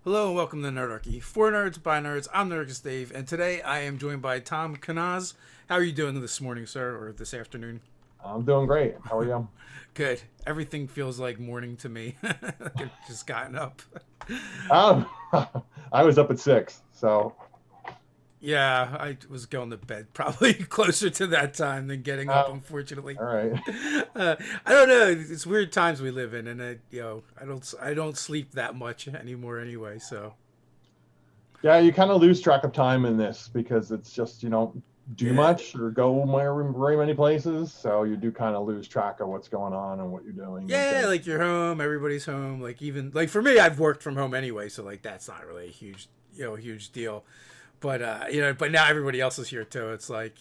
Hello and welcome to Nerdarchy. For nerds, by nerds, I'm Nerdist Dave, and today I am joined by Tom Knauss. How are you doing this morning, sir, or this afternoon? I'm doing great. How are you? Good. Everything feels like morning to me. Like I've just gotten up. Um, I was up at 6, so Yeah, I was going to bed probably closer to that time than getting up, uh, unfortunately. all right. I don't know. It's weird times we live in, and I don't sleep that much anymore anyway. So Yeah, you kind of lose track of time in this because it's just you don't do yeah, much or go very many places, so you do kind of lose track of what's going on and what you're doing and yeah, things. like you're home, everybody's home. Like even like for me, I've worked from home anyway, so like that's not really a huge deal. But but now everybody else is here too. It's like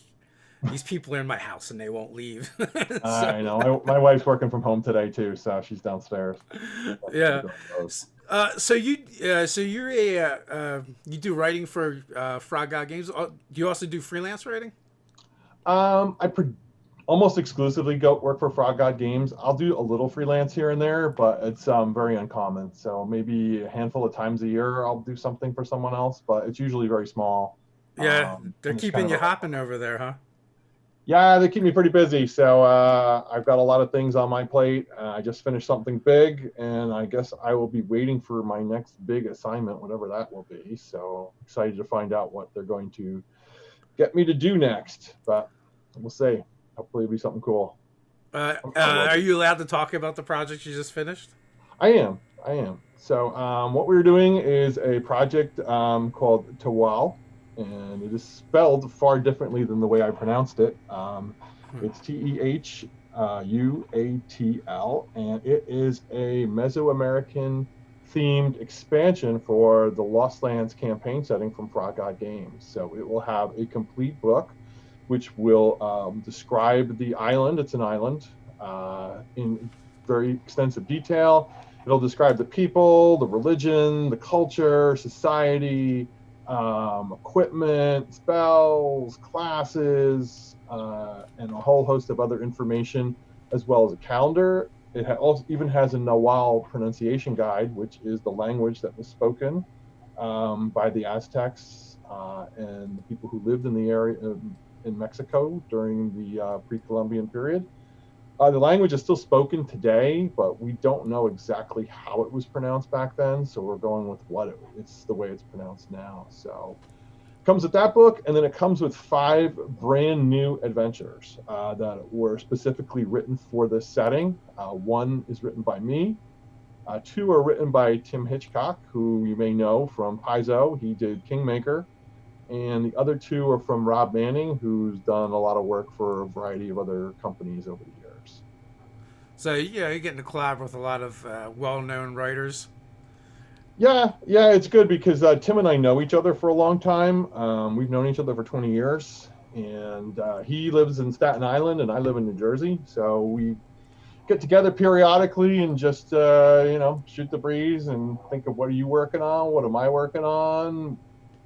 these people are in my house and they won't leave. So I know my wife's working from home today too, so she's downstairs. yeah. Doing those. So you're you do writing for Frog God Games. Do you also do freelance writing? I almost exclusively go work for Frog God Games. I'll do a little freelance here and there, but it's very uncommon. So maybe a handful of times a year I'll do something for someone else, but it's usually very small. Yeah, they're And it's kind keeping of you a hopping over there, huh? yeah, they keep me pretty busy. So I've got a lot of things on my plate. I just finished something big, and I guess I will be waiting for my next big assignment, whatever that will be. So excited to find out what they're going to get me to do next. But we'll see. Hopefully, it'll be something cool. I will Are be. you allowed to talk about the project you just finished? I am. I am. So what we're doing is a project called Tawal, and it is spelled far differently than the way I pronounced it. Hmm. It's Tehuatl, and it is a Mesoamerican themed expansion for the Lost Lands campaign setting from Frog God Games. So it will have a complete book, which will describe the island. It's an island in very extensive detail. It'll describe the people, the religion, the culture, society, equipment, spells, classes, and a whole host of other information, as well as a calendar. It also even has a Nahuatl pronunciation guide, which is the language that was spoken by the Aztecs and the people who lived in the area in Mexico during the pre-Columbian period. The language is still spoken today, but we don't know exactly how it was pronounced back then. So we're going with it's the way it's pronounced now. So it comes with that book, and then it comes with 5 brand new adventures that were specifically written for this setting. One is written by me. 2 are written by Tim Hitchcock, who you may know from Paizo. He did Kingmaker. And the other 2 are from Rob Manning, who's done a lot of work for a variety of other companies over the years. So yeah, you're getting to collab with a lot of well-known writers. Yeah, yeah, it's good because Tim and I know each other for a long time. We've known each other for 20 years, and he lives in Staten Island, and I live in New Jersey. So we get together periodically and just shoot the breeze and think of what are you working on, what am I working on,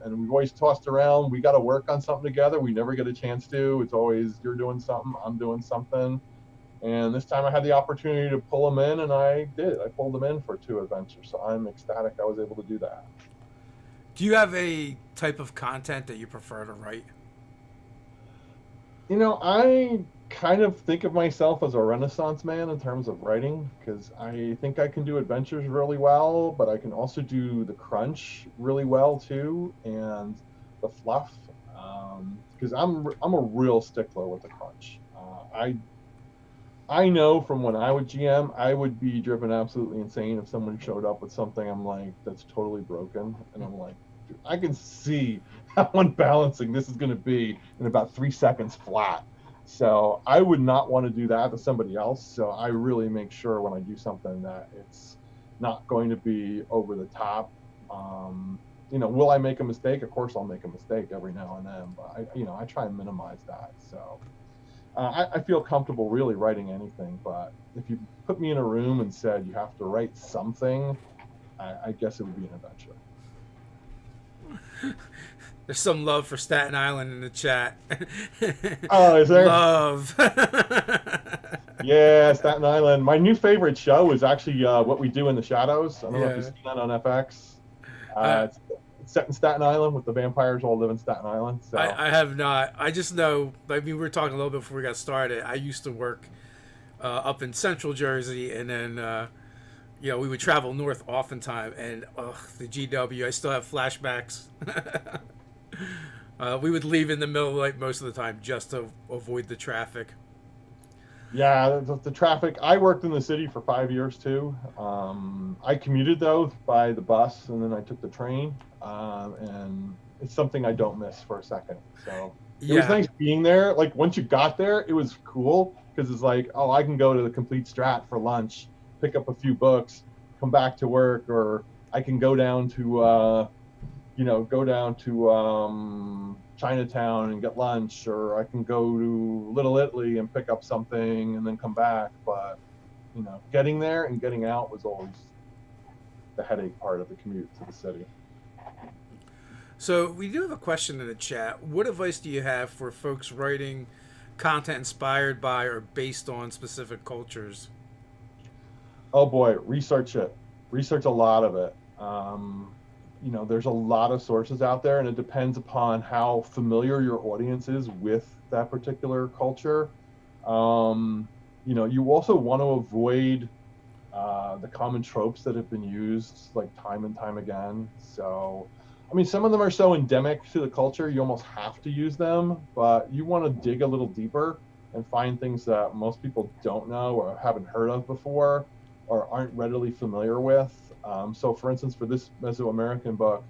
and we've always tossed around. We got to work on something together. We never get a chance to. It's always you're doing something, I'm doing something. And this time I had the opportunity to pull them in, and I did. I pulled them in for 2 adventures. So I'm ecstatic I was able to do that. Do you have a type of content that you prefer to write? I kind of think of myself as a Renaissance man in terms of writing because I think I can do adventures really well, but I can also do the crunch really well too, and the fluff. Because I'm a real stickler with the crunch. I know from when I would GM, I would be driven absolutely insane if someone showed up with something I'm like, that's totally broken. And I'm like, dude, I can see how unbalancing this is going to be in about 3 seconds flat. So I would not want to do that to somebody else. So I really make sure when I do something that it's not going to be over the top. Will I make a mistake? Of course, I'll make a mistake every now and then, but I try and minimize that. So I feel comfortable really writing anything, but if you put me in a room and said you have to write something, I guess it would be an adventure. There's some love for Staten Island in the chat. Oh, is there? Love. Yeah, Staten Island. My new favorite show is actually What We Do in the Shadows. I don't know if Yeah. you've seen that on FX. Uh, It's set in Staten Island with the vampires all live in Staten Island. So I have not. I just know. I mean, we were talking a little bit before we got started. I used to work up in Central Jersey, and then we would travel north oftentimes. And the GW, I still have flashbacks. We would leave in the middle of the night most of the time just to avoid the traffic. yeah, the traffic. I worked in the city for 5 years too. I commuted though by the bus, and then I took the train. And it's something I don't miss for a second. So it was nice being there. Like once you got there, it was cool because it's like, oh, I can go to the Complete Strat for lunch, pick up a few books, come back to work, or I can go down to Chinatown and get lunch, or I can go to Little Italy and pick up something and then come back. But getting there and getting out was always the headache part of the commute to the city. So we do have a question in the chat. What advice do you have for folks writing content inspired by or based on specific cultures? Oh boy, research it. Research a lot of it. There's a lot of sources out there, and it depends upon how familiar your audience is with that particular culture. You also want to avoid the common tropes that have been used like time and time again. So, I mean, some of them are so endemic to the culture, you almost have to use them, but you want to dig a little deeper and find things that most people don't know or haven't heard of before or aren't readily familiar with. So for instance, for this Mesoamerican book,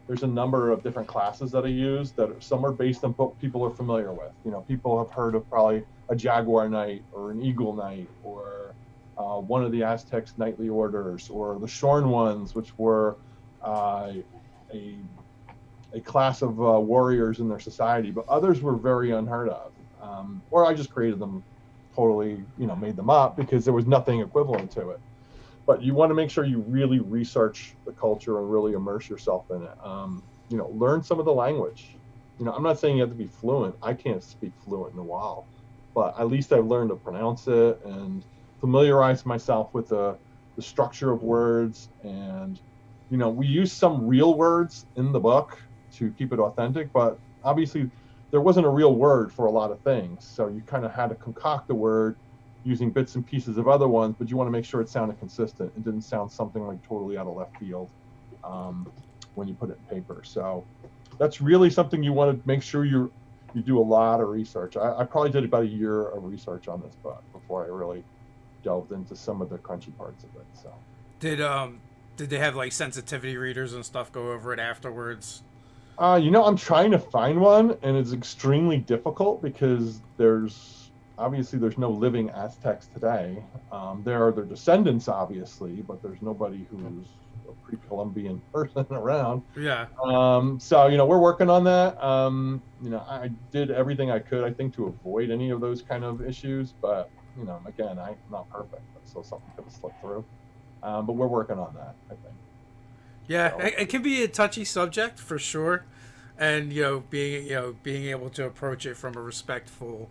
there's a number of different classes that I use that some are based on book people are familiar with. People have heard of probably a Jaguar Knight or an Eagle Knight or one of the Aztecs' knightly orders, or the Shorn Ones, which were a class of warriors in their society, but others were very unheard of. Or I just created them totally, made them up because there was nothing equivalent to it. But you want to make sure you really research the culture and really immerse yourself in it. Learn some of the language. I'm not saying you have to be fluent. I can't speak fluent in a while, but at least I've learned to pronounce it and familiarize myself with the structure of words. And, we use some real words in the book to keep it authentic, but obviously there wasn't a real word for a lot of things. So you kind of had to concoct a word using bits and pieces of other ones, but you want to make sure it sounded consistent and didn't sound something like totally out of left field when you put it in paper. So that's really something you want to make sure you do a lot of research. I probably did about a year of research on this book before I really delved into some of the crunchy parts of it. So did they have like sensitivity readers and stuff go over it afterwards? I'm trying to find one, and it's extremely difficult because there's no living Aztecs today. There are their descendants, obviously, but there's nobody who's a pre-Columbian person around. Yeah. So, we're working on that. I did everything I could, I think, to avoid any of those kind of issues. But, again, I'm not perfect. So something could have slipped through. But we're working on that, I think. Yeah, so it can be a touchy subject for sure. And, being able to approach it from a respectful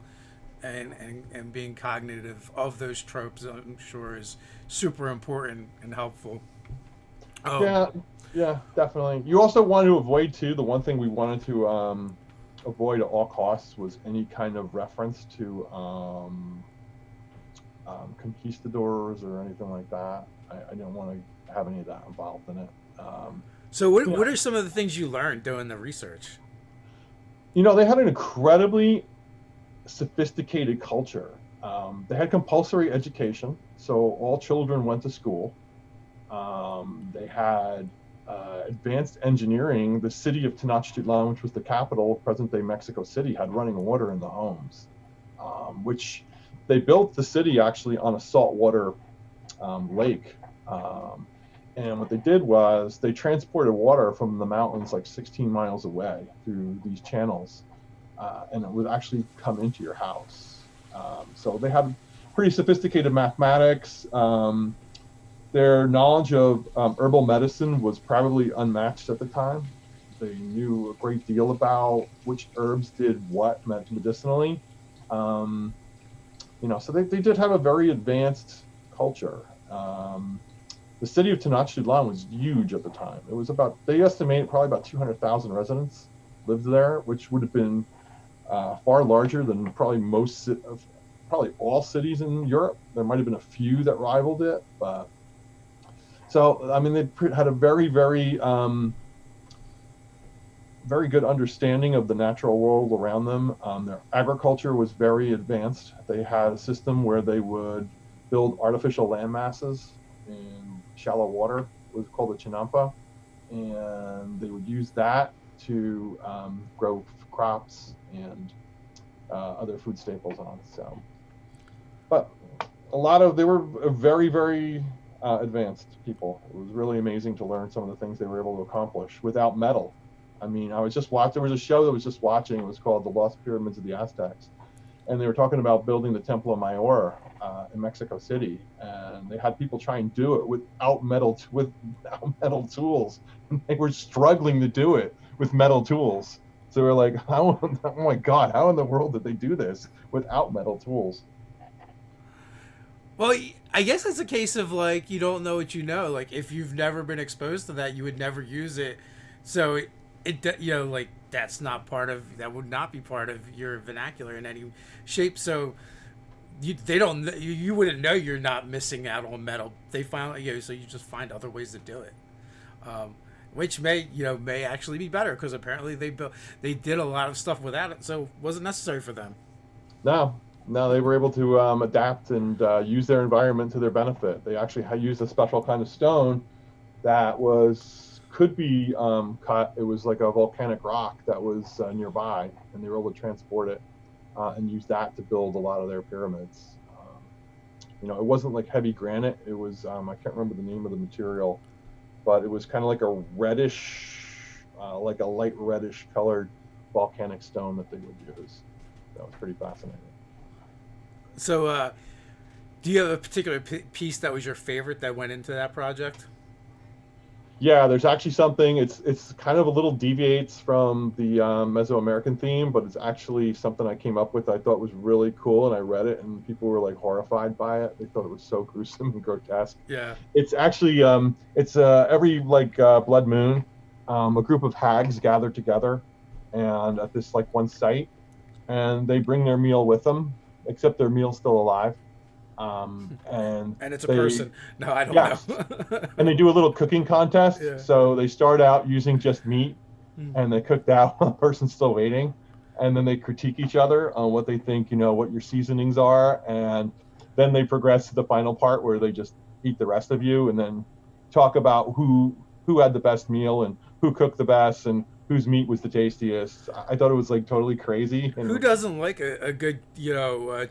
and being cognitive of those tropes, I'm sure, is super important and helpful. Yeah, definitely. You also want to avoid too. The one thing we wanted to avoid at all costs was any kind of reference to conquistadors or anything like that. I didn't want to have any of that involved in it. So what are some of the things you learned doing the research? They had an incredibly sophisticated culture. They had compulsory education, so all children went to school. They had advanced engineering. The city of Tenochtitlan, which was the capital of present-day Mexico City, had running water in the homes, which they built the city actually on a saltwater lake. And what they did was they transported water from the mountains like 16 miles away through these channels, and it would actually come into your house. So they had pretty sophisticated mathematics. Their knowledge of herbal medicine was probably unmatched at the time. They knew a great deal about which herbs did what medicinally. So they did have a very advanced culture. The city of Tenochtitlan was huge at the time. It was about, they estimate probably about 200,000 residents lived there, which would have been far larger than probably probably all cities in Europe. There might have been a few that rivaled it, but so I mean they had a very, very, very good understanding of the natural world around them. Their agriculture was very advanced. They had a system where they would build artificial land masses in shallow water. It was called the chinampa, and they would use that to grow crops and other food staples on. So, but they were very, very advanced people. It was really amazing to learn some of the things they were able to accomplish without metal. I mean, I was just watching. There was a show that was just watching. It was called The Lost Pyramids of the Aztecs, and they were talking about building the Temple of Mayor in Mexico City, and they had people try and do it without metal tools, and they were struggling to do it with metal tools. So we're like, how? Oh my God, how in the world did they do this without metal tools? Well, I guess it's a case of like you don't know what you know. Like if you've never been exposed to that, you would never use it. So like that would not be part of your vernacular in any shape. So you wouldn't know you're not missing out on metal. They find so you just find other ways to do it, which may actually be better because apparently they did a lot of stuff without it, so it wasn't necessary for them. No, they were able to adapt and use their environment to their benefit. They actually used a special kind of stone that could be cut. It was like a volcanic rock that was nearby, and they were able to transport it and use that to build a lot of their pyramids. It wasn't like heavy granite. It was, I can't remember the name of the material, but it was kind of like a reddish, like a light reddish colored volcanic stone that they would use. That was pretty fascinating. So, do you have a particular piece that was your favorite that went into that project? Yeah, there's actually something. It's kind of a little deviates from the Mesoamerican theme, but it's actually something I came up with. I thought was really cool, and I read it, and people were like horrified by it. They thought it was so gruesome and grotesque. Yeah. It's actually it's every blood moon, a group of hags gather together, and at this like one site, and they bring their meal with them, except their meal's still alive. And it's a person. No, I don't know. And they do a little cooking contest. Yeah. So they start out using just meat, and they cook that while the person's still waiting, and then they critique each other on what they think, what your seasonings are, and then they progress to the final part where they just eat the rest of you, and then talk about who had the best meal and who cooked the best and whose meat was the tastiest. I thought it was like totally crazy. And who doesn't like a good,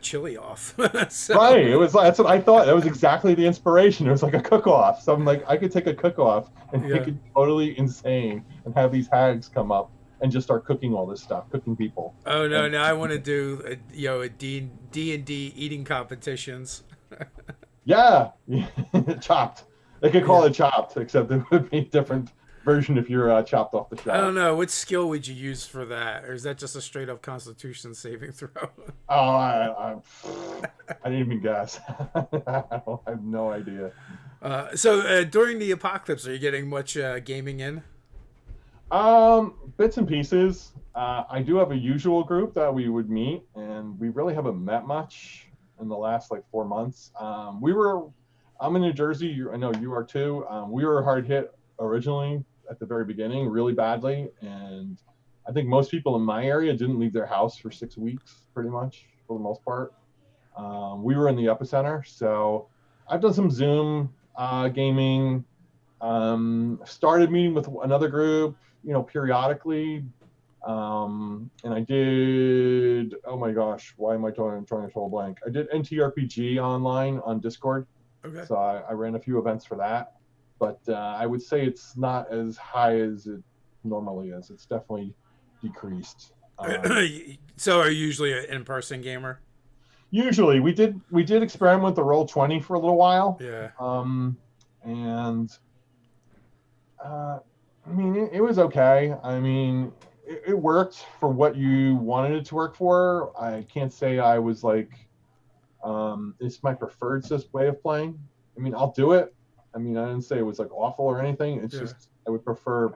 chili off? So. Right. It was that's what I thought. That was exactly the inspiration. It was like a cook-off. So I'm like, I could take a cook-off and make it totally insane and have these hags come up and just start cooking all this stuff, cooking people. Oh no, I want to do a D&D eating competitions. Yeah, Chopped. They could call it Chopped, except it would be different version if you're chopped off the shelf. I don't know. What skill would you use for that? Or is that just a straight up Constitution saving throw? Oh, I didn't even guess. I have no idea. So during the apocalypse, are you getting much gaming in? Bits and pieces. I do have a usual group that we would meet, and we really haven't met much in the last 4 months. I'm in New Jersey. I know you are too. We were hard hit originally at the very beginning really badly, and I think most people in my area didn't leave their house for 6 weeks pretty much for the most part. We were in the epicenter, so I've done some Zoom gaming, started meeting with another group periodically, and I did, oh my gosh, why am I trying to troll blank? I did NTRPG online on Discord. Okay. So I ran a few events for that. But I would say it's not as high as it normally is. It's definitely decreased. So are you usually an in-person gamer? Usually, we did experiment with the Roll20 for a little while. Yeah. And I mean, it was okay. I mean, it worked for what you wanted it to work for. I can't say I was like, it's my preferred way of playing. I mean, I'll do it. I mean, I didn't say it was like awful or anything. It's just I would prefer,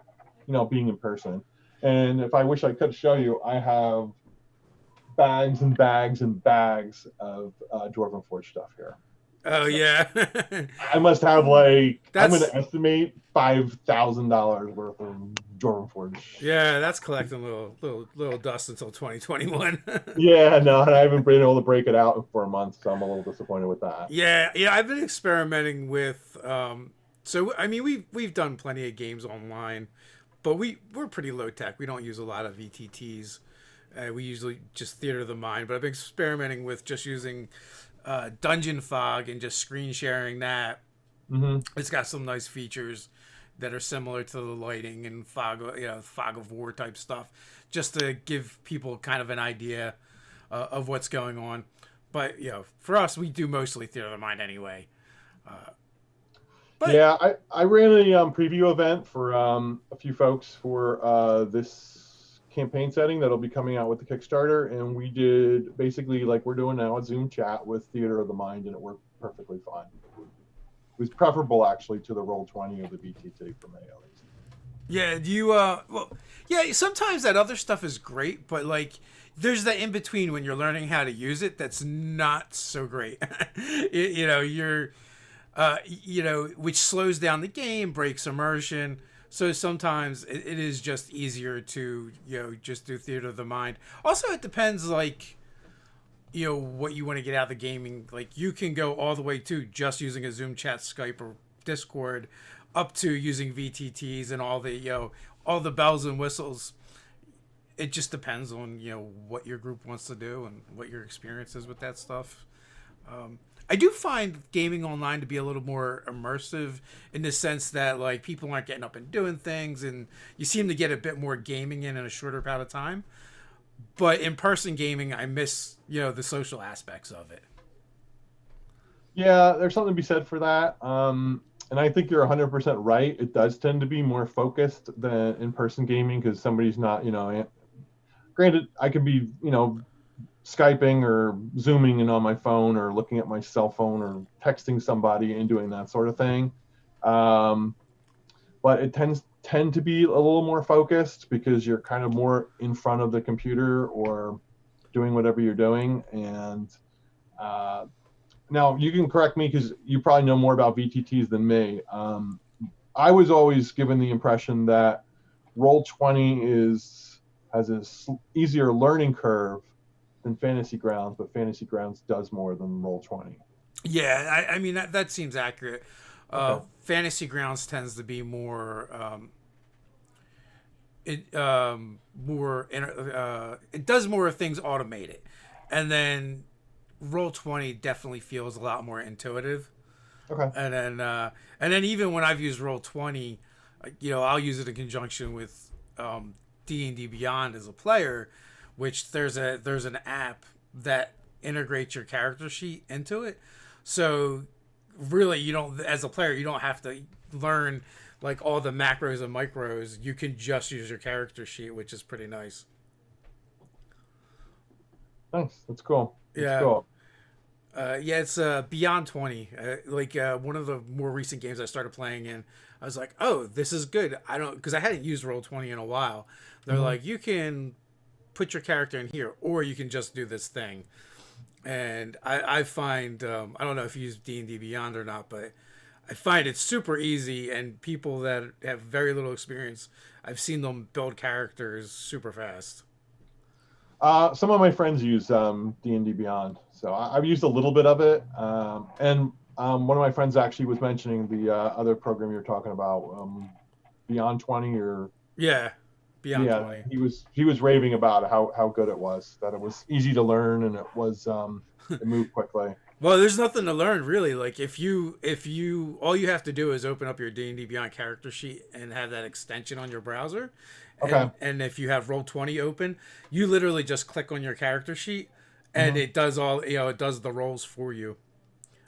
being in person. And if I wish I could show you, I have bags and bags and bags of Dwarven Forge stuff here. Oh, yeah. I must have I'm going That's to estimate $5,000 worth of Dwarven Forge. yeah, that's collecting little dust until 2021. Yeah, no, I haven't been able to break it out for a month, so I'm a little disappointed with that. Yeah, I've been experimenting with so I mean we've done plenty of games online, but we're pretty low tech. We don't use a lot of VTTs. We usually just theater of the mind, but I've been experimenting with just using Dungeon Fog and just screen sharing that. Mm-hmm. It's got some nice features that are similar to the lighting and fog of war type stuff, just to give people kind of an idea of what's going on. But for us, we do mostly theater of the mind anyway. But yeah, I ran a preview event for a few folks for this campaign setting that'll be coming out with the Kickstarter, and we did basically like we're doing now a Zoom chat with Theater of the Mind, and it worked perfectly fine. It was preferable actually to the Roll20 or the VTT for me at least. Yeah, do you sometimes that other stuff is great, but like there's that in between when you're learning how to use it that's not so great. Which slows down the game, breaks immersion. So sometimes it is just easier to, just do theater of the mind. Also, it depends, like, what you want to get out of the gaming. Like, you can go all the way to just using a Zoom chat, Skype, or Discord, up to using VTTs and all the bells and whistles. It just depends on, what your group wants to do and what your experience is with that stuff. I do find gaming online to be a little more immersive in the sense that like people aren't getting up and doing things, and you seem to get a bit more gaming in a shorter amount of time. But in-person gaming, I miss, the social aspects of it. Yeah, there's something to be said for that. And I think you're 100% right. It does tend to be more focused than in-person gaming because somebody's not, granted, I could be, Skyping or Zooming in on my phone or looking at my cell phone or texting somebody and doing that sort of thing. But it tend to be a little more focused because you're kind of more in front of the computer or doing whatever you're doing. And now you can correct me because you probably know more about VTTs than me. I was always given the impression that Roll20 has an easier learning curve than Fantasy Grounds, but Fantasy Grounds does more than Roll20. Yeah, I mean that seems accurate. Okay. Fantasy Grounds tends to be more it does more things automated, and then Roll20 definitely feels a lot more intuitive. Okay. And then even when I've used Roll20, I'll use it in conjunction with D&D Beyond as a player, which there's an app that integrates your character sheet into it. So really, as a player, you don't have to learn like all the macros and micros. You can just use your character sheet, which is pretty nice. Nice. That's cool. Yeah. Cool. It's Beyond 20. One of the more recent games I started playing in, I was like, oh, this is good. Because I hadn't used Roll20 in a while. They're like, you can put your character in here, or you can just do this thing. And I find, I don't know if you use D&D Beyond or not, but I find it super easy, and people that have very little experience, I've seen them build characters super fast. Some of my friends use D&D Beyond, so I've used a little bit of it. And one of my friends actually was mentioning the other program you're talking about, Beyond 20 or Beyond 20. He was raving about how good it was, that it was easy to learn and it was it moved quickly. Well, there's nothing to learn really. Like if you all you have to do is open up your D&D Beyond character sheet and have that extension on your browser. Okay. And if you have Roll20 open, you literally just click on your character sheet and it does it does the rolls for you.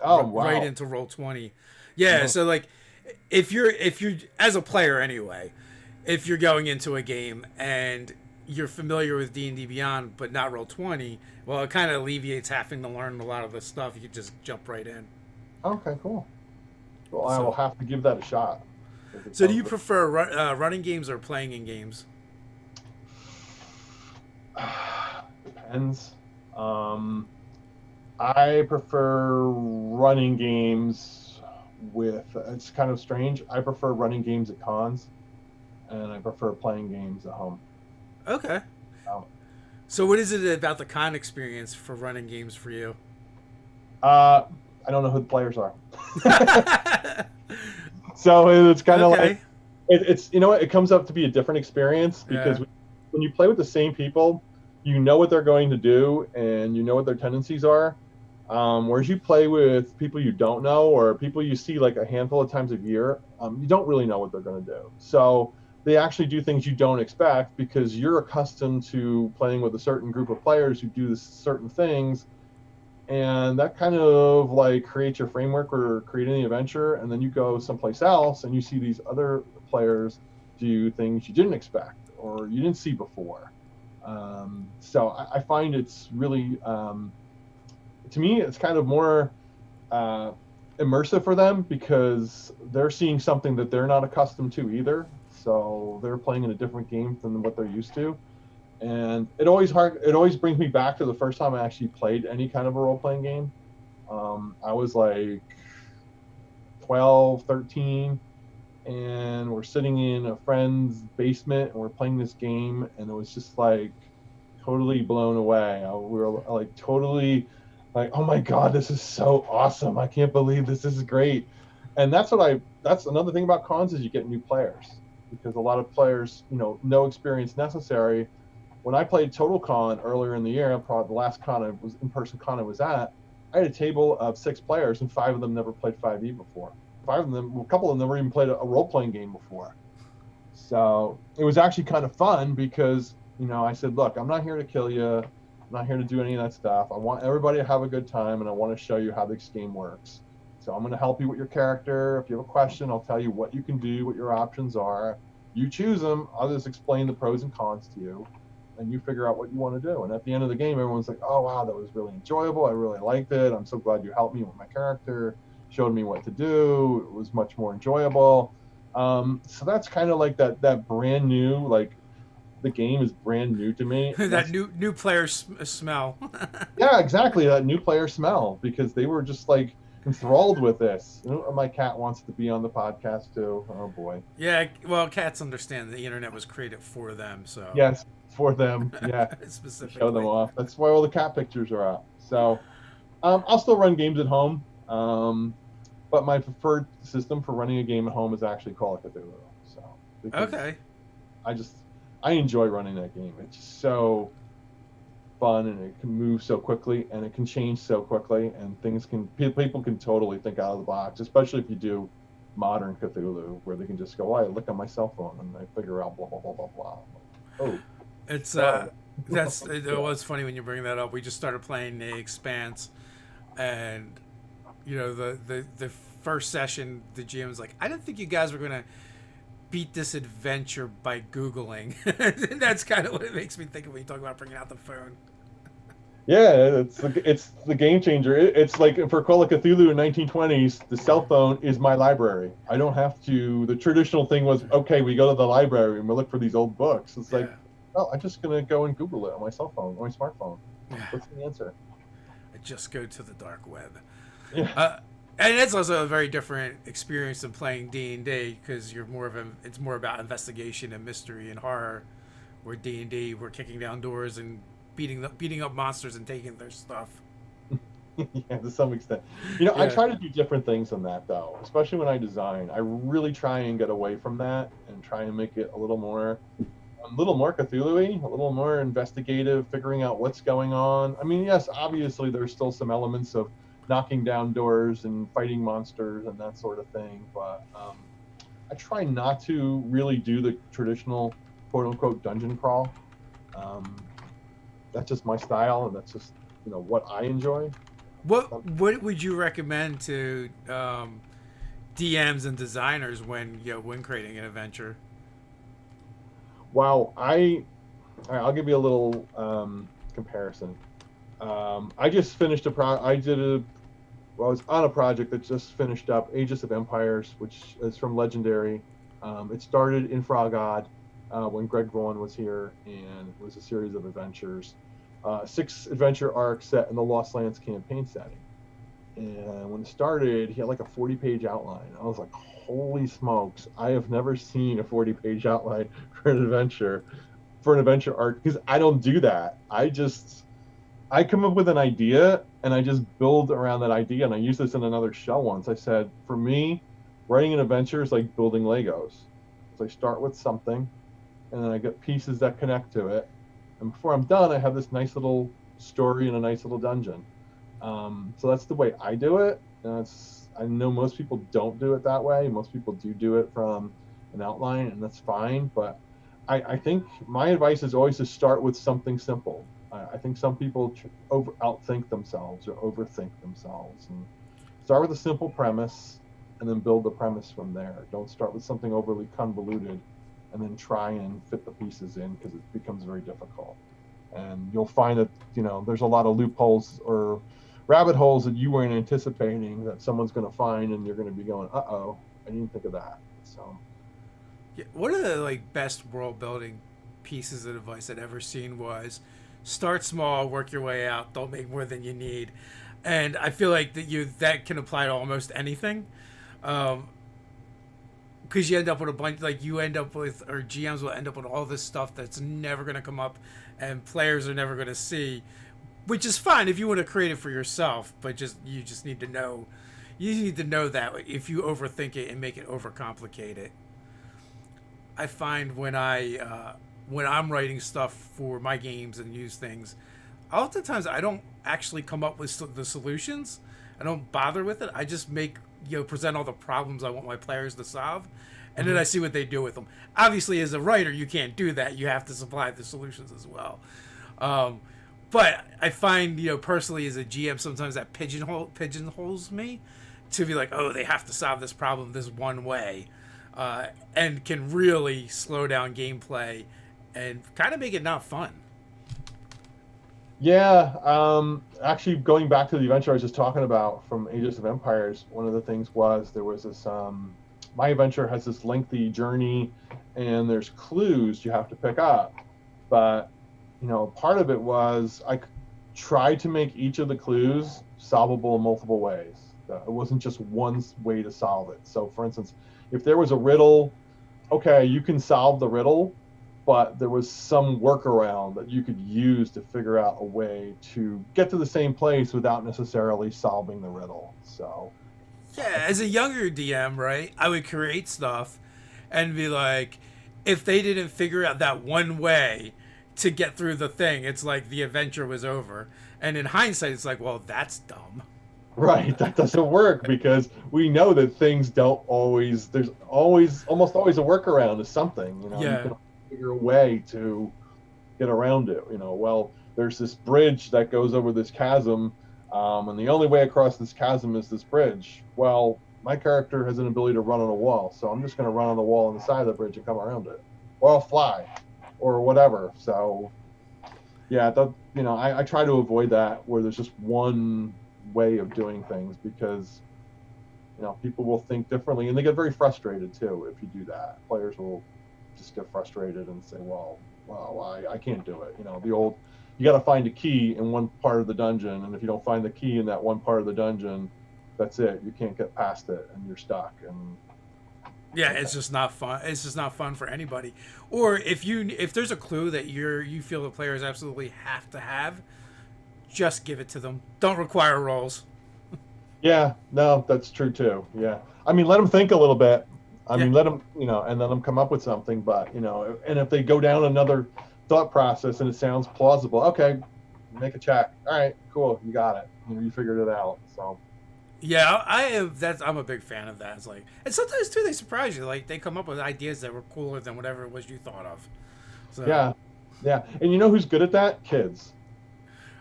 Oh, wow. Right into Roll20. Yeah, so like if you're as a player anyway, if you're going into a game and you're familiar with D&D Beyond but not Roll20, well, it kind of alleviates having to learn a lot of the stuff. You just jump right in. Okay, cool. Well, I will have to give that a shot. So do you prefer running games or playing in games? Depends. I prefer running games with. It's kind of strange. I prefer running games at cons, and I prefer playing games at home. Okay. Um, So what is it about the con experience for running games for you? I don't know who the players are. So it's kind of like it's it comes up to be a different experience because when you play with the same people, you know what they're going to do and you know what their tendencies are. Whereas you play with people you don't know or people you see like a handful of times a year, you don't really know what they're going to do. So they actually do things you don't expect because you're accustomed to playing with a certain group of players who do certain things. And that kind of like creates your framework for creating the adventure. And then you go someplace else and you see these other players do things you didn't expect or you didn't see before. So I find it's really, to me, it's kind of more immersive for them because they're seeing something that they're not accustomed to either. So they're playing in a different game than what they're used to. And it always brings me back to the first time I actually played any kind of a role-playing game. I was like 12, 13, and we're sitting in a friend's basement and we're playing this game, and it was just like totally blown away. We were like totally like, oh my God, this is so awesome. I can't believe this is great. And that's another thing about cons is you get new players because a lot of players, no experience necessary. When I played Total Con earlier in the year, probably the last in-person con I was at, I had a table of 6 players and 5 of them never played 5e before. A couple of them never even played a role-playing game before. So it was actually kind of fun because, I said, look, I'm not here to kill you. I'm not here to do any of that stuff. I want everybody to have a good time and I want to show you how this game works. So I'm going to help you with your character. If you have a question, I'll tell you what you can do, what your options are. You choose them. I'll just explain the pros and cons to you. And you figure out what you want to do. And at the end of the game, everyone's like, oh, wow, that was really enjoyable. I really liked it. I'm so glad you helped me with my character, showed me what to do. It was much more enjoyable. So that's kind of like that brand new, like the game is brand new to me. That new player smell. Yeah, exactly. That new player smell because they were just like enthralled with this. My cat wants to be on the podcast too. Oh boy. Yeah, well, cats understand the internet was created for them, so. Yes, for them. Yeah, specifically. Show them off. That's why all the cat pictures are up. So, I'll still run games at home, but my preferred system for running a game at home is actually Call of Cthulhu. So. Okay. I enjoy running that game. It's just so fun and it can move so quickly and it can change so quickly and people can totally think out of the box, especially if you do modern Cthulhu where they can just go, I look on my cell phone and I figure out blah blah blah blah blah. Oh, it's it was funny when you bring that up. We just started playing The Expanse, and the first session the GM was like, I didn't think you guys were gonna beat this adventure by Googling. And that's kind of what it makes me think of when you talk about bringing out the phone. Yeah, it's the game changer. It's like for Call of Cthulhu in 1920s, the cell phone is my library. I don't have to. The traditional thing was, okay, we go to the library and we look for these old books. It's like, oh, I'm just gonna go and Google it on my cell phone, on my smartphone. What's the answer? I just go to the dark web. Yeah. And it's also a very different experience than playing D&D because it's more about investigation and mystery and horror. Where D&D, we're kicking down doors and beating up monsters and taking their stuff. Yeah, to some extent. I try to do different things than that though, especially when I design. I really try and get away from that and try and make it a little more Cthulhu-y, a little more investigative, figuring out what's going on. I mean, yes, obviously there's still some elements of knocking down doors and fighting monsters and that sort of thing, but I try not to really do the traditional quote-unquote dungeon crawl. That's just my style, and that's just what I enjoy. What would you recommend to DMs and designers when creating an adventure? Wow, I'll give you a little comparison. I just finished I did well, I was on a project that just finished up, Aegis of Empires, which is from Legendary. It started in Frog God when Greg Vaughan was here, and it was a series of adventures, 6 adventure arcs set in the Lost Lands campaign setting. And when it started, he had like a 40-page outline. I was like, holy smokes, I have never seen a 40-page outline for an adventure arc, because I don't do that. I come up with an idea and I just build around that idea. And I used this in another show once. I said, for me, writing an adventure is like building Legos. So I start with something and then I get pieces that connect to it. And before I'm done, I have this nice little story and a nice little dungeon. So that's the way I do it. I know most people don't do it that way. Most people do it from an outline, and that's fine. But I think my advice is always to start with something simple. I think some people outthink themselves or overthink themselves. And start with a simple premise and then build the premise from there. Don't start with something overly convoluted and then try and fit the pieces in, because it becomes very difficult. And you'll find that, there's a lot of loopholes or rabbit holes that you weren't anticipating that someone's going to find, and you're going to be going, uh-oh, I didn't think of that. So Yeah, one of the best world building pieces of advice I'd ever seen was start small, work your way out, don't make more than you need. And I feel like that can apply to almost anything. Because you end up with a bunch, or GMs will end up with all this stuff that's never going to come up and players are never going to see, which is fine if you want to create it for yourself, but you just need to know, that if you overthink it and make it overcomplicate it. I find when I'm writing stuff for my games and use things, oftentimes I don't actually come up with the solutions. I don't bother with it. I just present all the problems I want my players to solve, and then I see what they do with them. Obviously, as a writer, you can't do that. You have to supply the solutions as well. But I find, personally as a GM, sometimes that pigeonholes me to be like, oh, they have to solve this problem this one way, and can really slow down gameplay and kind of make it not fun. Yeah, actually, going back to the adventure I was just talking about from Aegis of Empires, one of the things was there was this, my adventure has this lengthy journey, and there's clues you have to pick up. But, part of it was I tried to make each of the clues solvable in multiple ways. It wasn't just one way to solve it. So, for instance, if there was a riddle, okay, you can solve the riddle, but there was some workaround that you could use to figure out a way to get to the same place without necessarily solving the riddle. So, yeah, as a younger DM, right, I would create stuff and be like, if they didn't figure out that one way to get through the thing, it's like the adventure was over. And in hindsight, it's like, well, that's dumb. Right, that doesn't work, because we know that things don't always, there's almost always a workaround to something, Yeah. You can figure a way to get around it. Well, there's this bridge that goes over this chasm, and the only way across this chasm is this bridge. Well, my character has an ability to run on a wall, so I'm just going to run on the wall on the side of the bridge and come around it, or I'll fly, or whatever. So, yeah, I try to avoid that where there's just one way of doing things, because people will think differently, and they get very frustrated too if you do that. Players will just get frustrated and say, well, I can't do it. The old, you got to find a key in one part of the dungeon, and if you don't find the key in that one part of the dungeon, that's it. You can't get past it, and you're stuck. And yeah, it's just not fun. It's just not fun for anybody. Or if there's a clue that you feel the players absolutely have to have, just give it to them. Don't require rolls. Yeah, no, that's true too. Yeah, I mean, let them think a little bit. I mean, let them, and let them come up with something. But and if they go down another thought process and it sounds plausible, okay, make a check. All right, cool, you got it. You figured it out. So. Yeah, I'm a big fan of that. It's like, and sometimes too they surprise you. Like they come up with ideas that were cooler than whatever it was you thought of. So. Yeah, and you know who's good at that? Kids.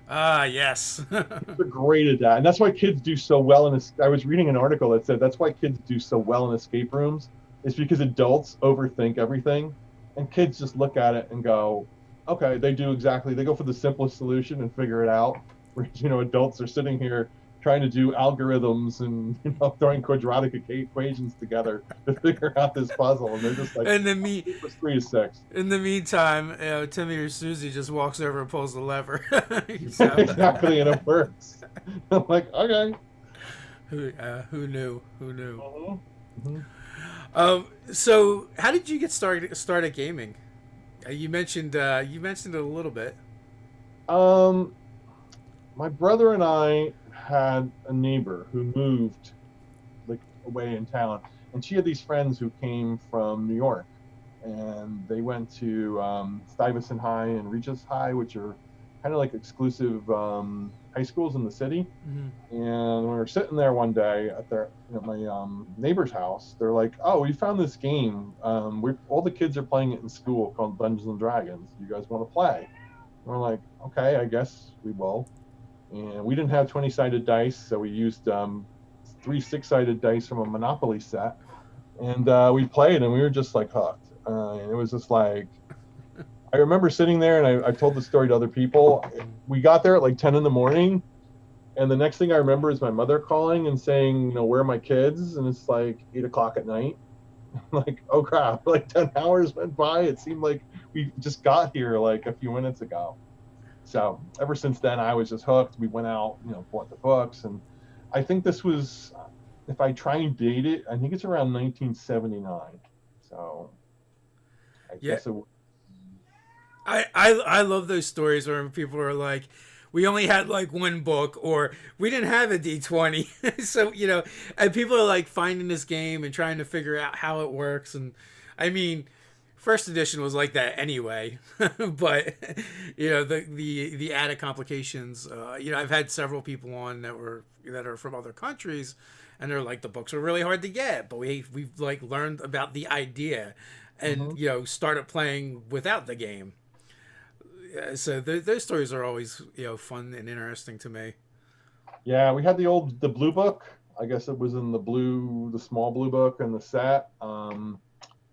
Yes. They're great at that, and that's why kids do so well in this. I was reading an article that said that's why kids do so well in escape rooms. It's because adults overthink everything, and kids just look at it and go, okay, they go for the simplest solution and figure it out. Whereas, adults are sitting here trying to do algorithms and throwing quadratic equations together to figure out this puzzle, and they're just like, And then it was 3 to 6. in the meantime, Timmy or Susie just walks over and pulls the lever. So, Exactly, and it works. I'm like, okay. who knew? Who knew? Mm-hmm. So how did you get started gaming? You mentioned it a little bit. My brother and I had a neighbor who moved like away in town, and she had these friends who came from New York, and they went to Stuyvesant High and Regis High, which are kind of like exclusive high schools in the city. Mm-hmm. And when we were sitting there one day at my neighbor's house, they're like, "Oh, we found this game. All the kids are playing it in school called Dungeons and Dragons. You guys want to play?" And we're like, "Okay, I guess we will." And we didn't have 20-sided dice, so we used 3 6-sided dice from a Monopoly set, and we played, and we were just like hooked. And it was just like, I remember sitting there, and I told the story to other people. We got there at like 10 in the morning, and the next thing I remember is my mother calling and saying, "Where are my kids?" And it's like 8 o'clock at night. I'm like, oh crap! Like 10 hours went by. It seemed like we just got here like a few minutes ago. So ever since then, I was just hooked. We went out, bought the books, and I think this was, if I try and date it, I think it's around 1979. So I guess it. I love those stories where people are like, we only had like one book, or we didn't have a D20. So, and people are like finding this game and trying to figure out how it works. And I mean, first edition was like that anyway, but the added complications. I've had several people on that are from other countries, and they're like, the books are really hard to get, but we've like learned about the idea, and started playing without the game. So those stories are always fun and interesting to me. Yeah, we had the blue book. I guess it was in the small blue book and the set.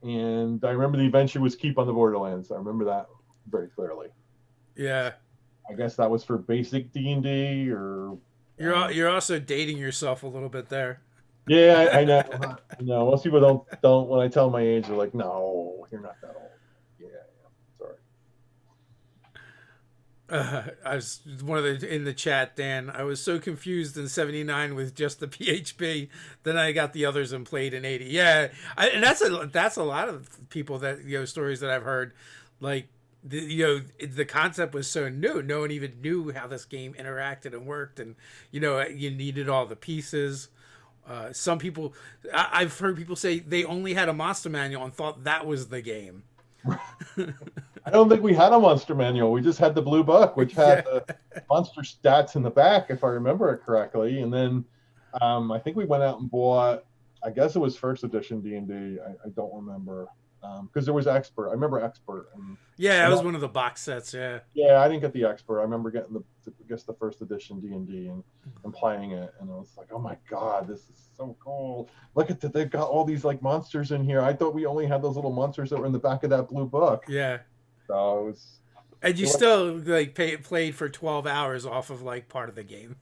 And I remember the adventure was Keep on the Borderlands. I remember that very clearly. Yeah. I guess that was for basic D&D, or... You're also dating yourself a little bit there. Yeah, I know. I know. Most people don't, when I tell my age, they're like, "No, you're not that old." Yeah, sorry. I was in the chat, Dan. I was so confused in '79 with just the PHP. Then I got the others and played in '80. Yeah, and that's a lot of people that stories that I've heard. Like the concept was so new. No one even knew how this game interacted and worked, and you needed all the pieces. Some people, I've heard people say they only had a monster manual and thought that was the game. I don't think we had a monster manual. We just had the blue book, which had the monster stats in the back, if I remember it correctly. And then I think we went out and bought, I guess it was first edition D&D. I don't remember. Because there was Expert. I remember Expert. That was one of the box sets, yeah. Yeah, I didn't get the Expert. I remember getting the first edition D&D and playing it. And I was like, oh my God, this is so cool. Look at that. They've got all these like monsters in here. I thought we only had those little monsters that were in the back of that blue book. Yeah. So it was... And you still like played for 12 hours off of like part of the game.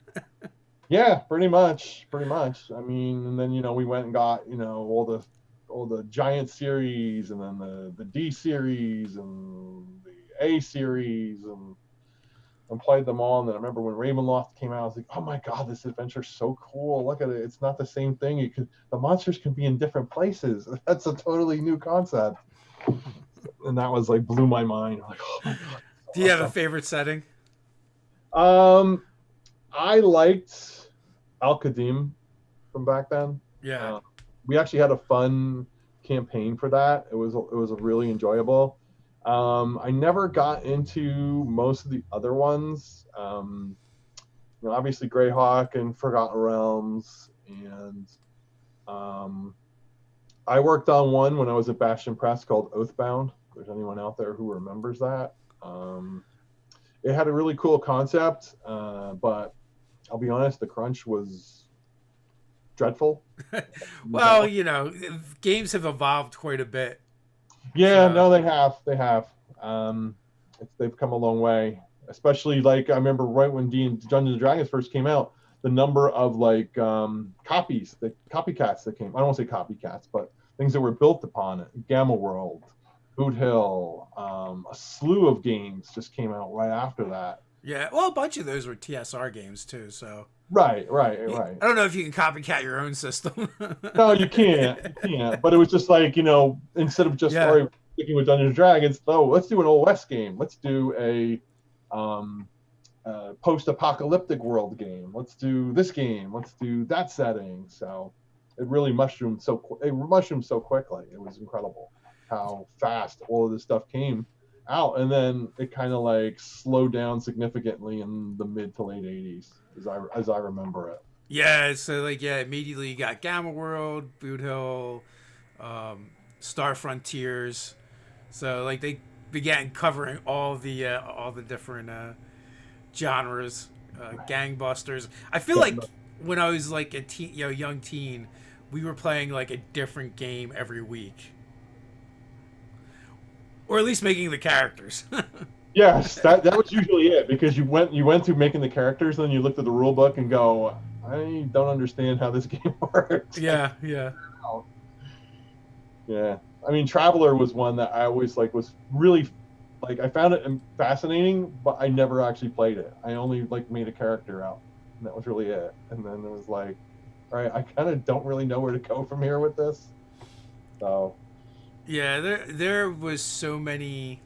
Yeah, pretty much. I mean, and then we went and got all the Giant series, and then the D series and the A series, and played them all. And then I remember when Ravenloft came out, I was like, oh my God, this adventure's so cool. Look at it. It's not the same thing. The monsters can be in different places. That's a totally new concept. And that was like blew my mind. I'm like, oh my God. Do you have a favorite setting? I liked Al-Qadim from back then. Yeah. We actually had a fun campaign for that. It was really enjoyable. I never got into most of the other ones. Obviously Greyhawk and Forgotten Realms, and I worked on one when I was at Bastion Press called Oathbound. If there's anyone out there who remembers that. It had a really cool concept, but I'll be honest, the crunch was dreadful. Well, games have evolved quite a bit. Yeah, no, they have. They've come a long way. Especially like I remember right when Dungeons and Dragons first came out, the number of like copycats that came. I don't want to say copycats, but things that were built upon it. Gamma World, Boot Hill, a slew of games just came out right after that. Yeah, well, a bunch of those were TSR games too. So Right. I don't know if you can copycat your own system. No, you can't. You can't. But it was just like, instead of just Yeah. already sticking with Dungeons and Dragons, no, let's do an Old West game. Let's do a post-apocalyptic world game. Let's do this game. Let's do that setting. So it really mushroomed so quickly. It was incredible how fast all of this stuff came out, and then it kind of like slowed down significantly in the mid to late 80s, as I remember it. Yeah, so like immediately you got Gamma World, Boot Hill, Star Frontiers. So like they began covering all the different genres, gangbusters. I feel like when I was like a teen, young teen, we were playing like a different game every week, or at least making the characters. Yes, that was usually it, because you went through making the characters, and then you looked at the rule book and go, I don't understand how this game works. Yeah. Yeah. I mean, Traveler was one that I always was really I found it fascinating, but I never actually played it. I only made a character out, and that was really it. And then it was like, all right, I kind of don't really know where to go from here with this. So. Yeah, there was so many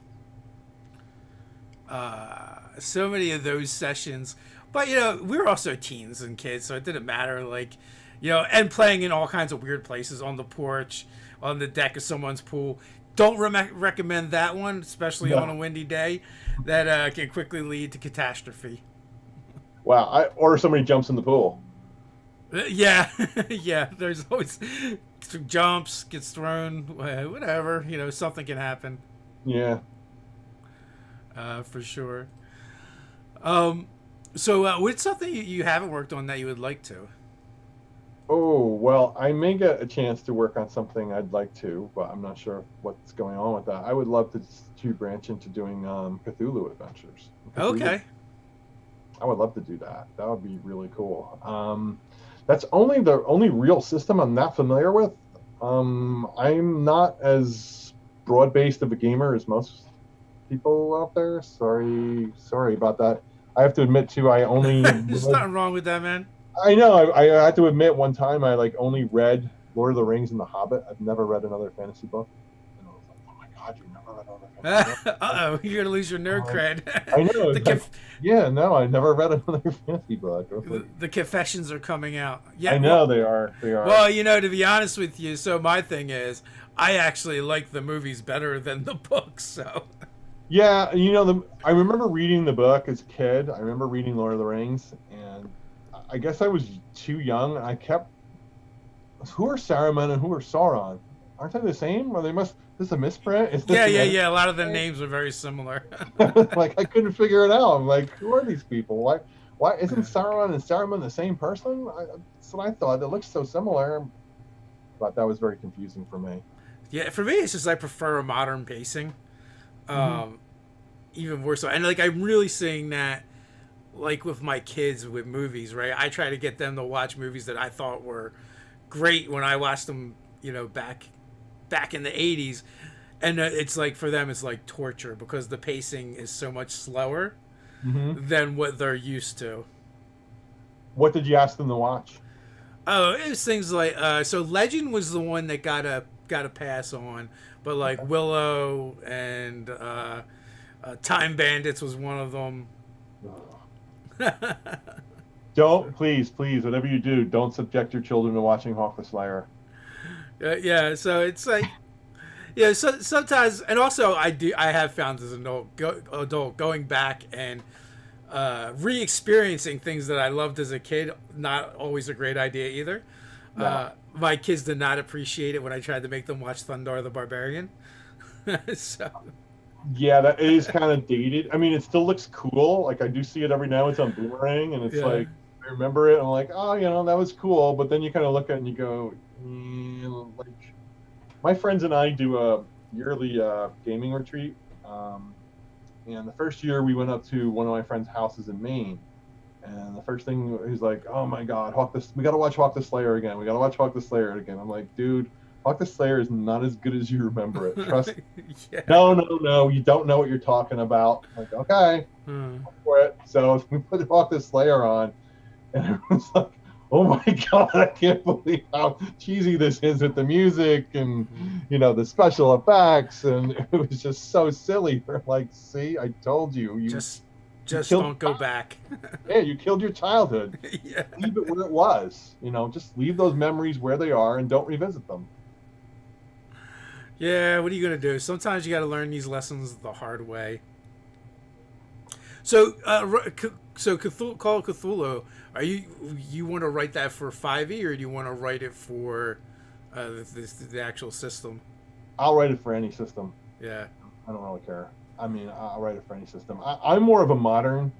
of those sessions, but we were also teens and kids, so it didn't matter. And playing in all kinds of weird places, on the porch, on the deck of someone's pool. Don't recommend that one, especially on a windy day. That can quickly lead to catastrophe. Wow, or somebody jumps in the pool. Yeah. There's always jumps, gets thrown, whatever. Something can happen. Yeah. For sure. So what's something you haven't worked on that you would like to? Oh, well, I may get a chance to work on something I'd like to, but I'm not sure what's going on with that. I would love to branch into doing Cthulhu adventures. Okay. I would love to do that. That would be really cool. That's the only real system I'm not familiar with. I'm not as broad-based of a gamer as most people out there. Sorry about that. I have to admit too, I only there's nothing wrong with that, man. I know. I had to admit one time I only read Lord of the Rings and The Hobbit. I've never read another fantasy book. And I was like, oh my god, you never read another fantasy book? Uh-oh, you're gonna lose your nerd cred. I know. I never read another fantasy book. The confessions are coming out. Yeah, I know they are. Well, to be honest with you, so my thing is, I actually like the movies better than the books. So. Yeah, I remember reading the book as a kid. I remember reading Lord of the Rings, and I guess I was too young. I kept, who are Saruman and who are Sauron? Aren't they the same? Or this is a misprint? Yeah. A lot of the names are very similar. I couldn't figure it out. I'm like, who are these people? Why isn't Sauron and Saruman the same person? That's what I thought. It looks so similar, but that was very confusing for me. Yeah, for me, it's just I prefer a modern pacing. Even more so. And I'm really seeing that with my kids with movies, right? I try to get them to watch movies that I thought were great when I watched them, back in the 80s. And it's for them, it's like torture because the pacing is so much slower than what they're used to. What did you ask them to watch? Oh, it was things so Legend was the one that got a pass on, but Willow and Time Bandits was one of them. Don't please, whatever you do, don't subject your children to watching Hawk the Slayer. Yeah, so it's so sometimes, and also I have found as an adult going back and re-experiencing things that I loved as a kid, not always a great idea either. No. My kids did not appreciate it when I tried to make them watch Thundar the Barbarian. So. Yeah, that is kind of dated. I mean, it still looks cool. I do see it every now and it's on Boomerang, and it's I remember it. And I'm like, oh, that was cool. But then you kind of look at it and you go, my friends and I do a yearly gaming retreat. And the first year we went up to one of my friend's houses in Maine. And the first thing he's like, "Oh my God, we gotta watch Hawk the Slayer again. We gotta watch Hawk the Slayer again." I'm like, "Dude, Hawk the Slayer is not as good as you remember it. Trust." Yeah. No, no, no. You don't know what you're talking about. I'm like, okay, go for it. So we put Hawk the Slayer on, and it was like, oh my God, I can't believe how cheesy this is with the music and the special effects, and it was just so silly. We're like, see, I told you, Just you killed, don't go back. yeah, you killed your childhood. Yeah. Leave it where it was. Just leave those memories where they are and don't revisit them. Yeah, what are you gonna do? Sometimes you got to learn these lessons the hard way. So, Cthulhu, Call of Cthulhu, are you want to write that for 5e, or do you want to write it for the actual system? I'll write it for any system. Yeah. I don't really care. I mean, I'll write it for any system. I'm more of a modern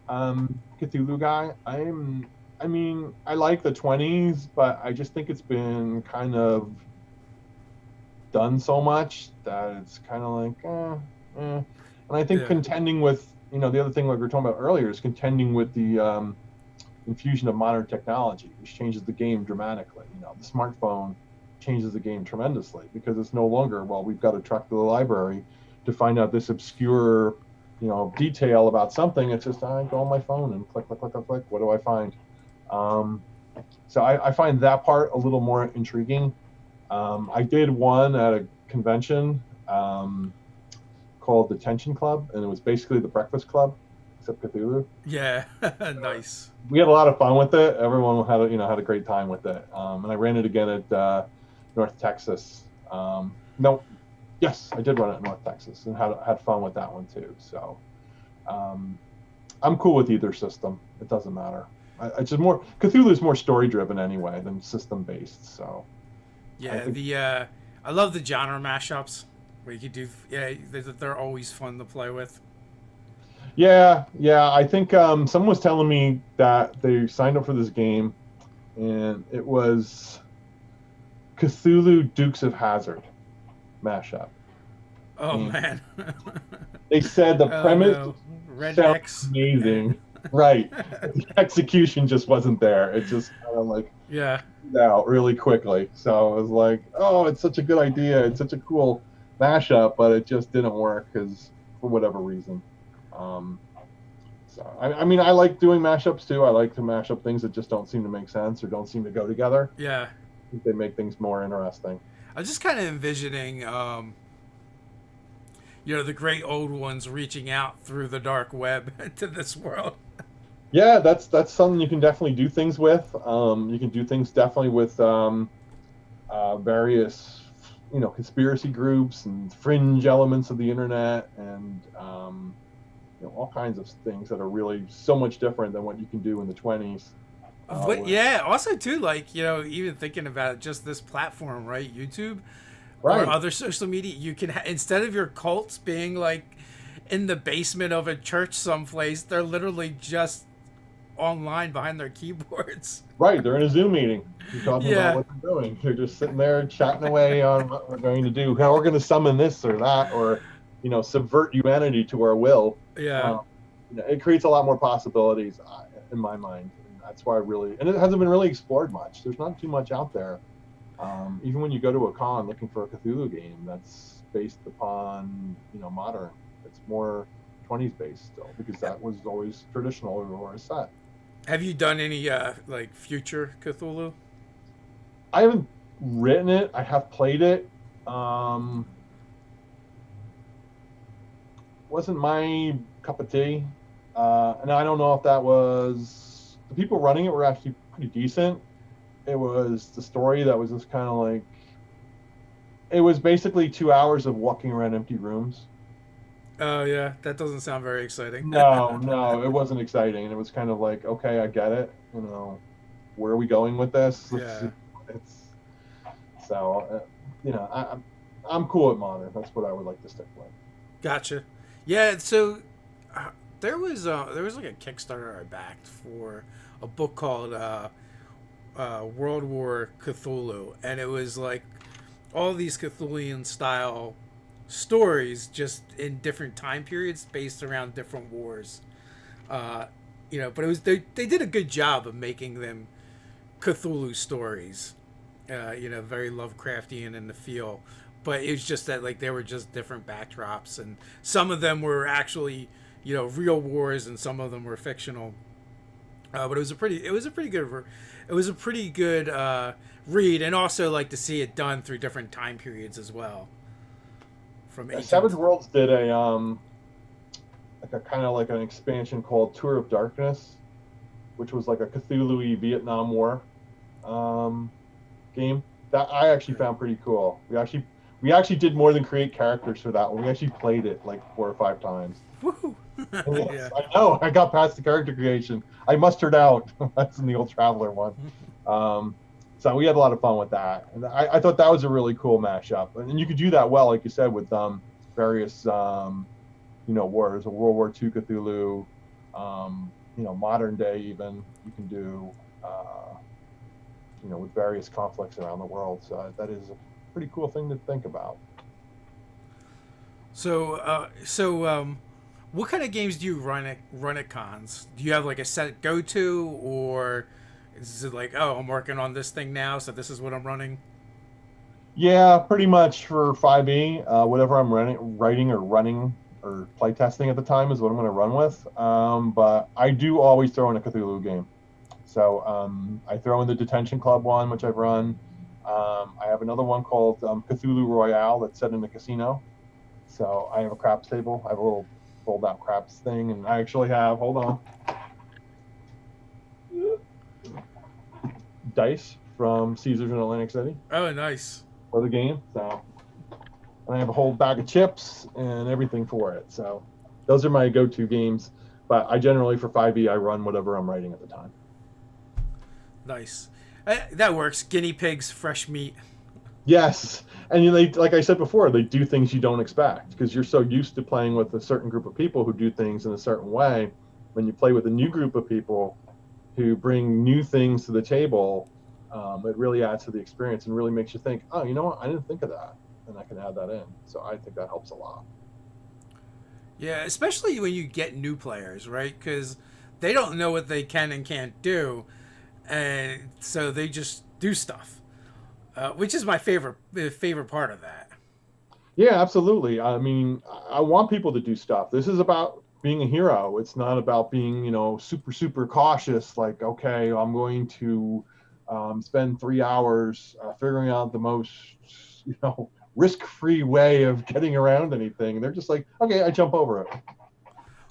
Cthulhu guy. I like the 20s, but I just think it's been kind of done so much that it's kind of like, And I think contending with, the other thing like we were talking about earlier is contending with the infusion of modern technology, which changes the game dramatically. The smartphone changes the game tremendously because it's no longer, well, we've got to truck to the library to find out this obscure, detail about something. It's just, I go on my phone and click, click, click, click, click. What do I find? So I find that part a little more intriguing. I did one at a convention called the Tension Club, and it was basically the Breakfast Club, except Cthulhu. Yeah, nice. We had a lot of fun with it. Everyone had a great time with it. And I ran it again at North Texas. No, yes, I did run it in North Texas and had fun with that one too. So I'm cool with either system. It doesn't matter. It's just more Cthulhu is more story driven anyway than system based. So yeah, I love the genre mashups where you could do. Yeah, they're always fun to play with. Yeah. I think someone was telling me that they signed up for this game, and it was Cthulhu Dukes of Hazzard mashup. Oh man! They said the premise Rednecks. amazing, right? The execution just wasn't there. It just kind of like out really quickly. So I was like, oh, it's such a good idea. It's such a cool mashup, but it just didn't work because for whatever reason. So I mean, I like doing mashups too. I like to mash up things that just don't seem to make sense or don't seem to go together. Yeah, I think they make things more interesting. I was just kind of envisioning, the great old ones reaching out through the dark web to this world. Yeah, that's something you can definitely do things with. You can do things definitely with various, conspiracy groups and fringe elements of the internet, and all kinds of things that are really so much different than what you can do in the 20s. But yeah, also too, like even thinking about it, just this platform, right? YouTube, right, or other social media, you can instead of your cults being like in the basement of a church someplace, they're literally just online behind their keyboards. Right, they're in a Zoom meeting. You're talking about what they're doing. They're just sitting there chatting away on what we're going to do, how we're going to summon this or that, or subvert humanity to our will. Yeah, it creates a lot more possibilities in my mind. And that's why and it hasn't been really explored much. There's not too much out there. Even when you go to a con looking for a Cthulhu game that's based upon modern, it's more 20s based still, because that was always traditional or a set. Have you done any like future Cthulhu? I haven't written it. I have played it. Wasn't my cup of tea, and I don't know if that was the people running it were actually pretty decent. It was the story that was just kind of like, it was basically 2 hours of walking around empty rooms. Oh yeah, that doesn't sound very exciting. No, it wasn't exciting, and it was kind of like, okay, I get it. Where are we going with this? Yeah. I'm cool at modern. That's what I would like to stick with. Gotcha. Yeah. So there was like a Kickstarter I backed for a book called World War Cthulhu, and it was like all these Cthulhian style stories just in different time periods based around different wars. but it was they did a good job of making them Cthulhu stories. Very Lovecraftian in the feel, but it was just that like they were just different backdrops, and some of them were actually real wars, and some of them were fictional. But it was a pretty good read, and also like to see it done through different time periods as well. From Savage Worlds did a like a kind of like an expansion called Tour of Darkness, which was like a Cthulhu-y Vietnam War game that I actually found pretty cool. We actually did more than create characters for that one. We actually played it like 4 or 5 times. Woo! Yes, Yeah. I know. I got past the character creation. I mustered out. That's in the Old Traveler one. So we had a lot of fun with that, and I thought that was a really cool mashup. And you could do that well, like you said, with various wars, a World War II Cthulhu, modern day even. You can do with various conflicts around the world. So that is a pretty cool thing to think about. So, what kind of games do you run at cons? Do you have like a set go to, or is it like, oh, I'm working on this thing now, so this is what I'm running? Yeah, pretty much for 5e, whatever I'm writing or running or playtesting at the time is what I'm going to run with. But I do always throw in a Cthulhu game. So I throw in the Detention Club one, which I've run. I have another one called Cthulhu Royale that's set in a casino. So I have a craps table. I have a little fold-out craps thing, and I actually have, hold on, dice from Caesars in Atlantic City. Oh, nice. For the game. So, and I have a whole bag of chips and everything for it. So those are my go-to games. But I generally, for 5e, I run whatever I'm writing at the time. Nice. That works. Guinea pigs, fresh meat. Yes. And like I said before, they do things you don't expect because you're so used to playing with a certain group of people who do things in a certain way. When you play with a new group of people who bring new things to the table, it really adds to the experience and really makes you think, oh, you know what? I didn't think of that, and I can add that in. So I think that helps a lot. Yeah, especially when you get new players, right? Because they don't know what they can and can't do, and so they just do stuff, which is my favorite part of that. Yeah, absolutely. I mean, I want people to do stuff. This is about being a hero. It's not about being, super, super cautious. Like, okay, I'm going to spend 3 hours figuring out the most, risk-free way of getting around anything. They're just like, okay, I jump over it.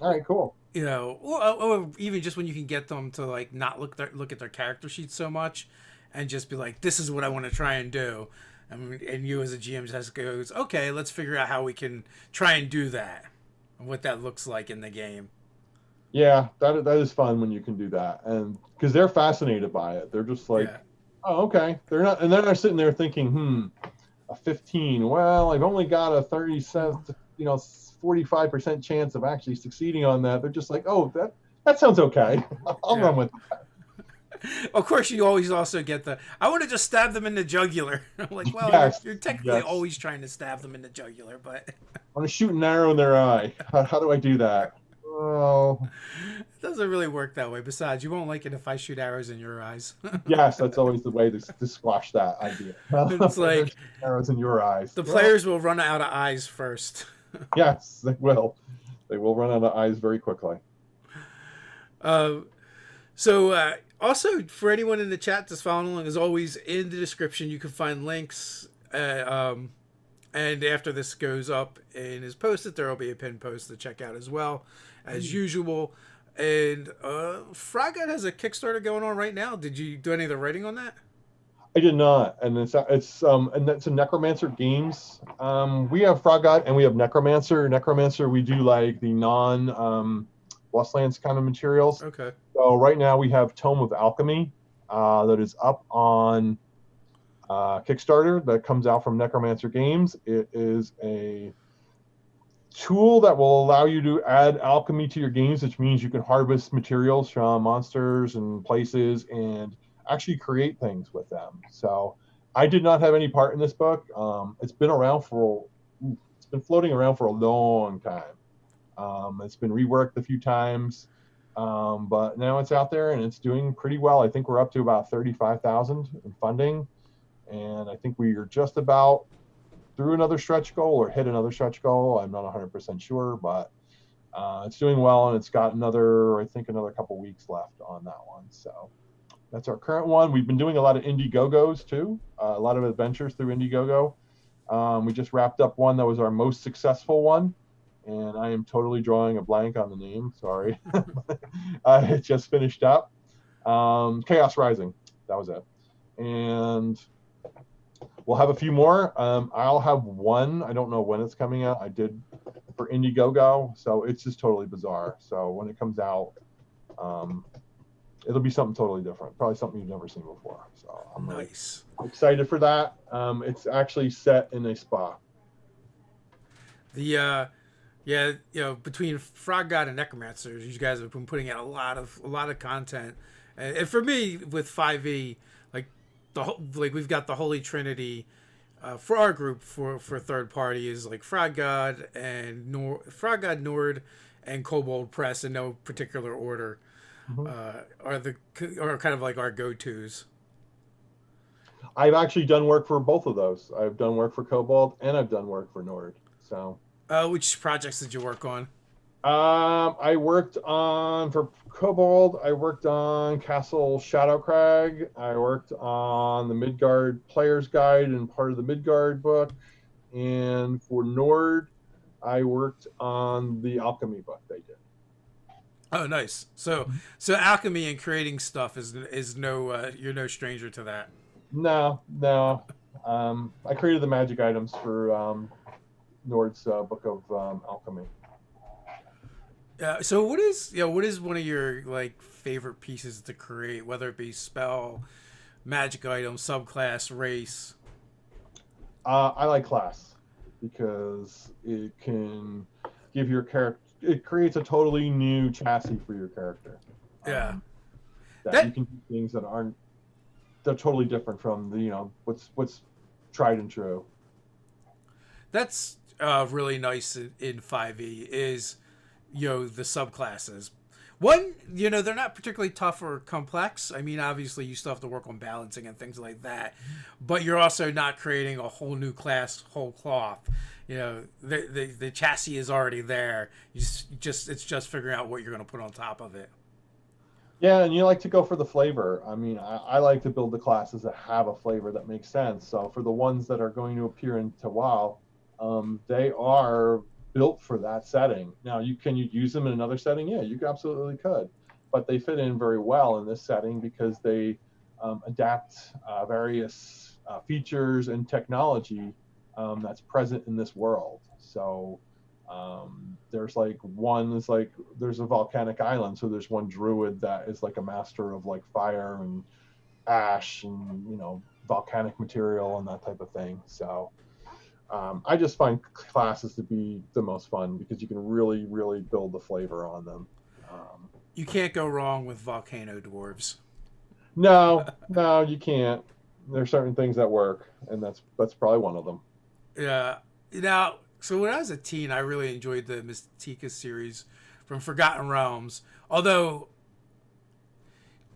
All right, cool. Or even just when you can get them to like not look at their character sheets so much, and just be like, this is what I want to try and do. And you as a GM just goes, okay, let's figure out how we can try and do that, and what that looks like in the game. Yeah, that is fun when you can do that, and because they're fascinated by it, they're just like, oh, okay. They're not sitting there thinking, a 15. Well, I've only got a 45% chance of actually succeeding on that. They're just like, oh, that sounds okay. I'll run with that. Of course, you always also get I want to just stab them in the jugular. I'm like, well, yes, you're technically always trying to stab them in the jugular, but I want to shoot an arrow in their eye. How do I do that? Well, it doesn't really work that way. Besides, you won't like it if I shoot arrows in your eyes. Yes, that's always the way to squash that idea. It's like arrows in your eyes. The players will run out of eyes first. Yes, they will. They will run out of eyes very quickly. Also, for anyone in the chat that's following along, as always, in the description, you can find links. And after this goes up and is posted, there will be a pinned post to check out as well, as usual. And Froggut has a Kickstarter going on right now. Did you do any of the writing on that? I did not, and it's and that's a Necromancer Games. We have Froggut and we have Necromancer. Necromancer, we do like the non Lost Lands kind of materials. Okay. So right now we have Tome of Alchemy that is up on Kickstarter that comes out from Necromancer Games. It is a tool that will allow you to add alchemy to your games, which means you can harvest materials from monsters and places and actually create things with them. So I did not have any part in this book. It's been floating around for a long time. It's been reworked a few times. But now it's out there and it's doing pretty well. I think we're up to about 35,000 in funding, and I think we are just about through another stretch goal or hit another stretch goal. I'm not 100% sure, but it's doing well, and it's got another couple weeks left on that one. So that's our current one. We've been doing a lot of Indiegogos too, a lot of adventures through Indiegogo. We just wrapped up one that was our most successful one, and I am totally drawing a blank on the name. Sorry. It just finished up. Chaos Rising, that was it. And we'll have a few more. I'll have one. I don't know when it's coming out. I did for Indiegogo, so it's just totally bizarre. So when it comes out, it'll be something totally different. Probably something you've never seen before. So I'm nice. Really excited for that. It's actually set in a spa. The between Frog God and Necromancers, you guys have been putting out a lot of content. And for me, with 5e, we've got the Holy Trinity for our group for third party is like Frog God, Nord, and Kobold Press in no particular order. Are kind of like our go-tos. I've actually done work for both of those. I've done work for Kobold and I've done work for Nord. So which projects did you work on? I worked on for Kobold. I worked on Castle Shadowcrag. I worked on the Midgard Player's Guide and part of the Midgard book. And for Nord, I worked on the Alchemy book they did. Oh, nice. So alchemy and creating stuff is no you're no stranger to that. No. I created the magic items for Nord's book of alchemy. So what is one of your like favorite pieces to create, whether it be spell, magic item, subclass, race? I like class because it can give your character. It creates a totally new chassis for your character. Yeah, that you can do things that aren't. They're totally different from the what's tried and true. That's really nice in 5e is the subclasses. One, they're not particularly tough or complex. I mean, obviously you still have to work on balancing and things like that, but you're also not creating a whole new class whole cloth. The chassis is already there. It's just figuring out what you're going to put on top of it. Yeah, and you like to go for the flavor. I mean, I like to build the classes that have a flavor that makes sense. So for the ones that are going to appear into WoW, they are built for that setting. Now, can you use them in another setting? Yeah, you absolutely could. But they fit in very well in this setting because they adapt various features and technology that's present in this world. So there's there's a volcanic island. So there's one druid that is like a master of like fire and ash and, volcanic material and that type of thing. So I just find classes to be the most fun because you can really, really build the flavor on them. You can't go wrong with volcano dwarves. No, you can't. There's certain things that work, and that's probably one of them. Yeah. Now, so when I was a teen, I really enjoyed the Mystica series from Forgotten Realms. Although,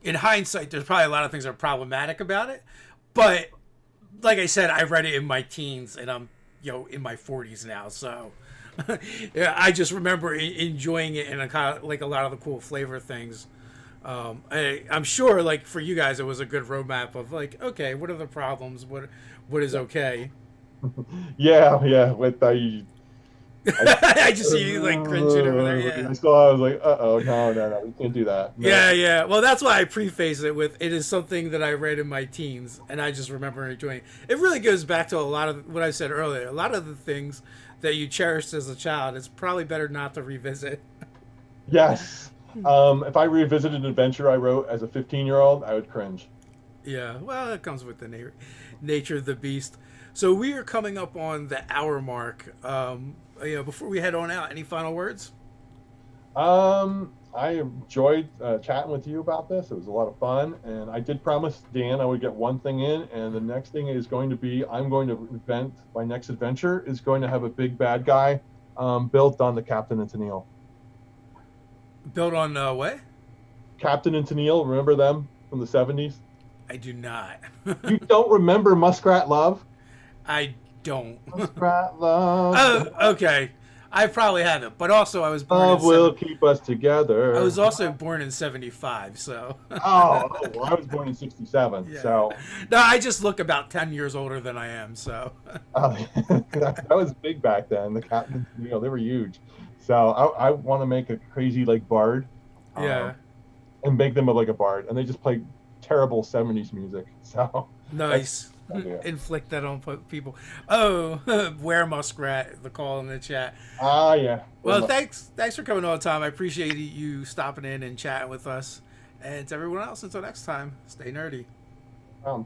in hindsight, there's probably a lot of things that are problematic about it. But, like I said, I read it in my teens, and I'm in my 40s now, so yeah, I just remember enjoying it and kind of like a lot of the cool flavor things. I'm sure, like for you guys, it was a good roadmap of like, okay, what are the problems? What is okay? Yeah. With I just see you like cringing over there. Yeah. I was like, no, we can't do that. No. Yeah. Well, that's why I preface it with it is something that I read in my teens, and I just remember enjoying it. It really goes back to a lot of what I said earlier. A lot of the things that you cherished as a child, it's probably better not to revisit. Yes. If I revisited an adventure I wrote as a 15-year-old, I would cringe. Yeah. Well, it comes with the nature of the beast. So we are coming up on the hour mark. Before we head on out, any final words? I enjoyed chatting with you about this. It was a lot of fun, and I did promise Dan I would get one thing in, and the next thing is going to be my next adventure is going to have a big bad guy built on the Captain and Tennille. Built on what? Captain and Tennille, remember them from the 70s? I do not. You don't remember Muskrat Love? I don't. Muskrat Love. Oh, okay. I probably haven't, but also I was born Love in will keep us together. I was also born in '75, so. Well, I was born in '67, Yeah. so. No, I just look about 10 years older than I am, so. That was big back then. The Captain, they were huge. So I want to make a crazy like bard. Yeah. And make them like a bard, and they just play terrible '70s music. So. Nice. Inflict that on people. Oh, Where Muskrat, the call in the chat. Yeah. Well, thanks for coming on, Tom. I appreciate you stopping in and chatting with us. And to everyone else, until next time, stay nerdy.